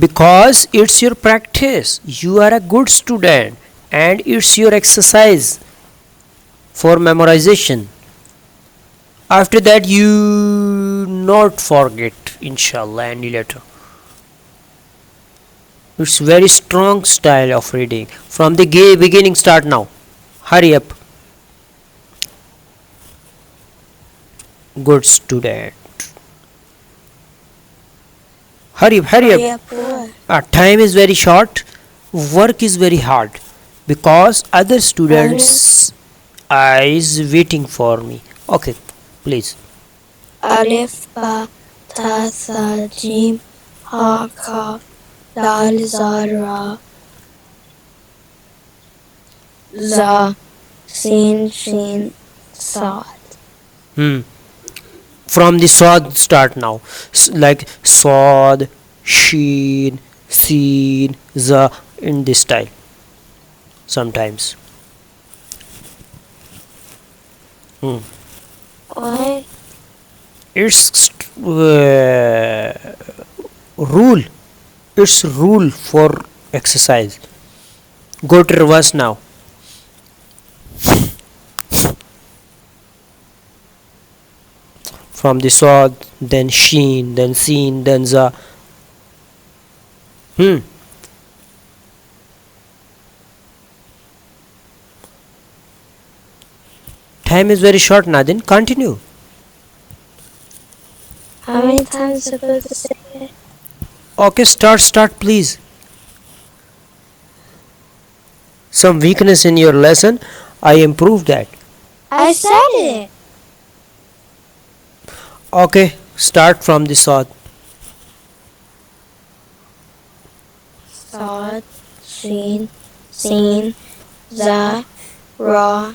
because it's your practice. You are a good student and it's your exercise for memorization. After that you not forget inshallah any letter. It's very strong style of reading. From the beginning start now. Hurry up. Good student. Hurry up. Time is very short. Work is very hard because other students is waiting for me. Okay, please. Alif, Ba, Ta, Tha, Jim, Ha, Kaf, Dal, Za, Ra, Za, Sin, Shin, Sad. From the Sod start now. Like Sod, Sheen, Seen, Za, in this style. Sometimes. What? It's rule. It's rule for exercise. Go to reverse now. From the Sod, then Sheen, then Seen, then Za. Time is very short, Nadin. Continue. How many times am I supposed to say it? Okay, start, please. Some weakness in your lesson, I improved that. I said it. Okay, start from the Sod. Sad, Shin, Sin, Za, Ra,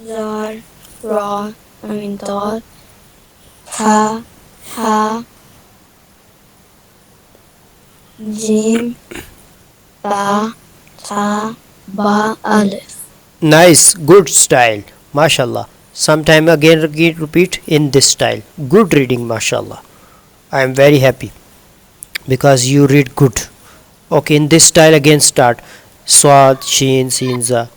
Zar, Ra, Dal, Ha, Ha, Jim, Ba, Ta, Ba, Alif. Nice, good style, mashallah. Sometime again repeat in this style. Good reading, mashallah. I am very happy because you read good. Okay, in this style again start. Swad, Sheen, Sin, Za.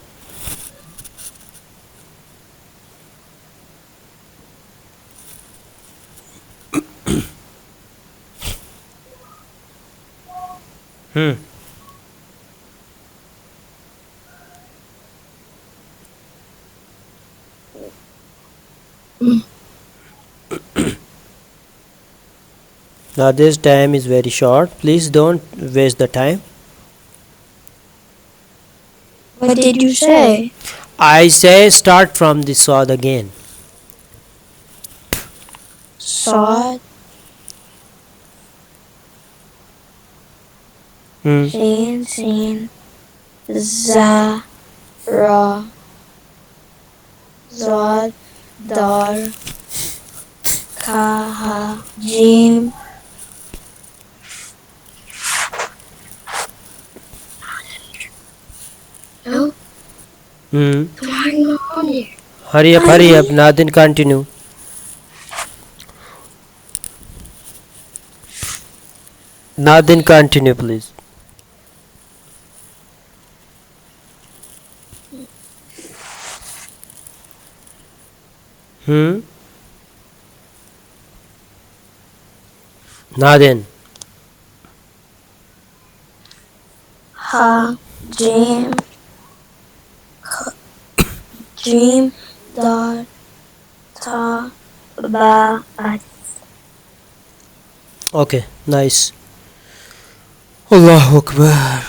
Now this time is very short. Please don't waste the time. What did you say? I say start from the Sod again. Sad, Shin, Sin, Za, Ra, Zad, Dar, Ka, Ha, Jim, No? Hurry up, Nadin, continue. Nadin, continue, please. Nadin. Ha, Jim, Jim, Dar, Ta, Ba, Alif. Okay, nice. Allahu Akbar.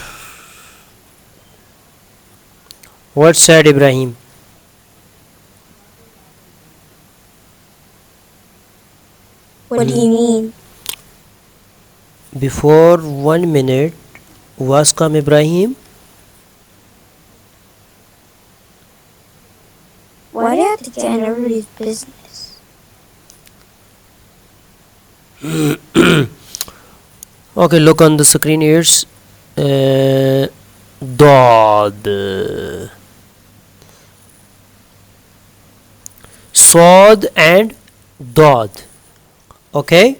What said Ibrahim? What do you mean? Before 1 minute was come Ibrahim. Why do you have to get in everybody's business? Okay, look on the screen. It's Dod, Sod and Dod. Okay,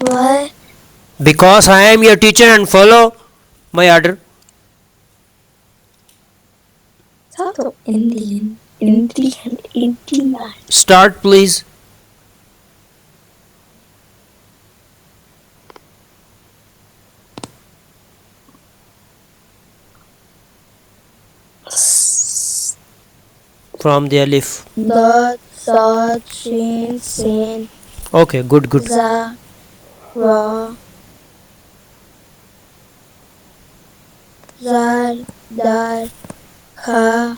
Why? Because I am your teacher and follow my order. Tato Indian. Start, please. From the alif. Dot, Sad, Shin, Sin, Okay, good. Za, Ra, Zal, Dal, Kha,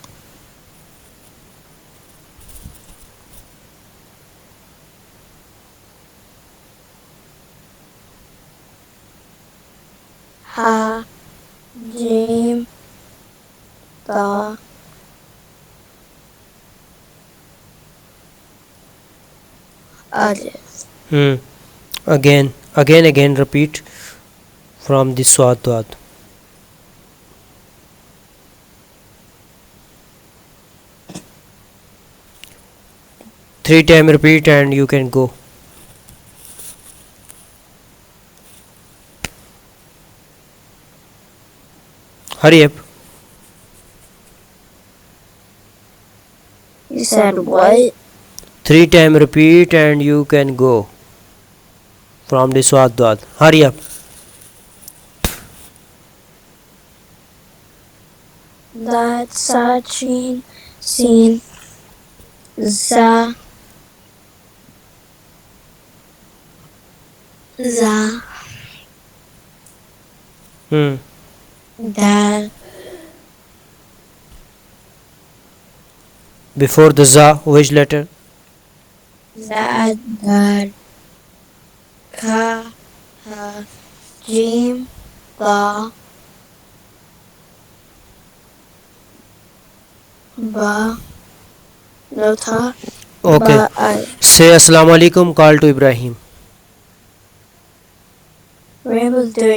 Ha, Jim, Ta, Alif. Again, repeat from the swad to ad. 3 times repeat and you can go. Hurry up. You said what? 3 times repeat and you can go. From the swad to ad. Hurry up. That, Sa, Shin, Sin, Za, Dal, Before the za, which letter? Za, Dal, Kha, Ha, Jim, Ta, Ba, no Ta, Okay. Ba, Al. Say Assalamu alaikum, call to Ibrahim. Rainbow's doing